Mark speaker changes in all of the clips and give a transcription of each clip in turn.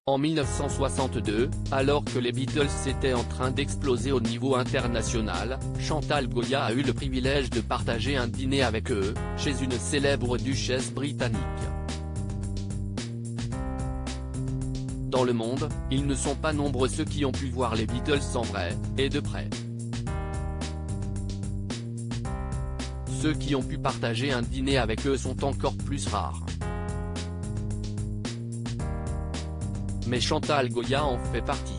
Speaker 1: En 1962, alors que les Beatles étaient en train d'exploser au niveau international, Chantal Goya a eu le privilège de partager un dîner avec eux, chez une célèbre duchesse britannique. Dans le monde, ils ne sont pas nombreux ceux qui ont pu voir les Beatles en vrai, et de près. Ceux qui ont pu partager un dîner avec eux sont encore plus rares. Mais Chantal Goya en fait partie.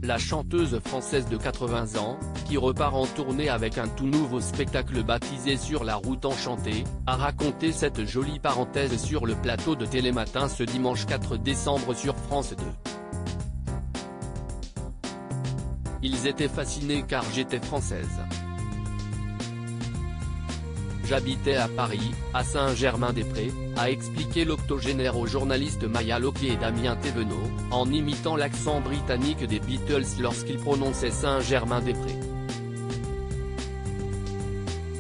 Speaker 1: La chanteuse française de 80 ans, qui repart en tournée avec un tout nouveau spectacle baptisé Sur la route enchantée, a raconté cette jolie parenthèse sur le plateau de Télématin ce dimanche 4 décembre sur France 2. Ils étaient fascinés car j'étais française. J'habitais à Paris, à Saint-Germain-des-Prés, a expliqué l'octogénaire aux journalistes Maya Loki et Damien Thévenot, en imitant l'accent britannique des Beatles lorsqu'ils prononçaient Saint-Germain-des-Prés.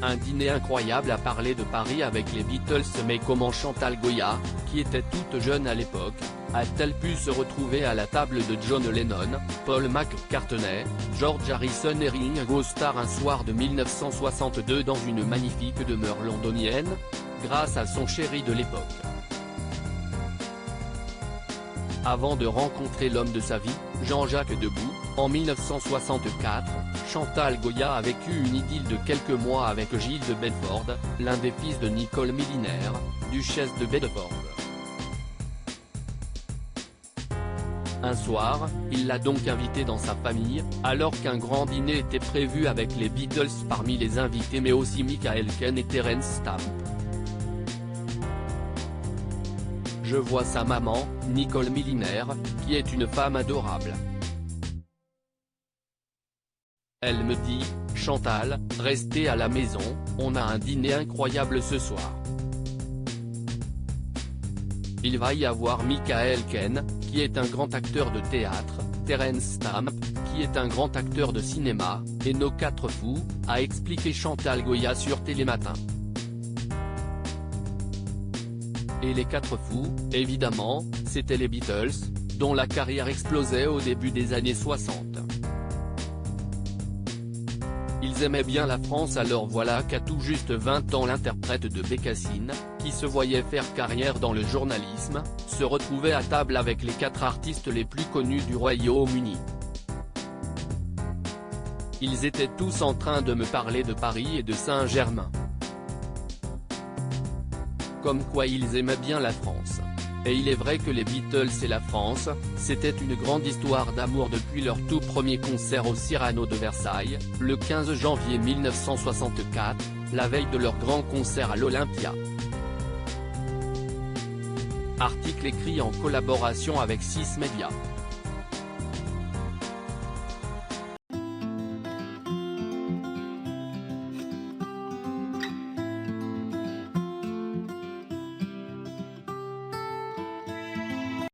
Speaker 1: Un dîner incroyable à parler de Paris avec les Beatles, mais comment Chantal Goya, qui était toute jeune à l'époque, a-t-elle pu se retrouver à la table de John Lennon, Paul McCartney, George Harrison et Ringo Starr un soir de 1962 dans une magnifique demeure londonienne, grâce à son chéri de l'époque. Avant de rencontrer l'homme de sa vie, Jean-Jacques Debout, en 1964, Chantal Goya a vécu une idylle de quelques mois avec Gilles de Bedford, l'un des fils de Nicole Milliner, duchesse de Bedford. Un soir, il l'a donc invitée dans sa famille, alors qu'un grand dîner était prévu avec les Beatles parmi les invités mais aussi Michael Caine et Terence Stamp. Je vois sa maman, Nicole Milliner, qui est une femme adorable. Elle me dit, Chantal, restez à la maison, on a un dîner incroyable ce soir. Il va y avoir Michael Caine, qui est un grand acteur de théâtre, Terence Stamp, qui est un grand acteur de cinéma, et nos quatre fous, a expliqué Chantal Goya sur Télématin. Et les quatre fous, évidemment, c'étaient les Beatles, dont la carrière explosait au début des années 60. Ils aimaient bien la France, alors voilà qu'à tout juste 20 ans l'interprète de Bécassine, qui se voyait faire carrière dans le journalisme, se retrouvait à table avec les quatre artistes les plus connus du Royaume-Uni. Ils étaient tous en train de me parler de Paris et de Saint-Germain. Comme quoi ils aimaient bien la France. Et il est vrai que les Beatles et la France, c'était une grande histoire d'amour depuis leur tout premier concert au Cyrano de Versailles, le 15 janvier 1964, la veille de leur grand concert à l'Olympia. Article écrit en collaboration avec 6 Médias.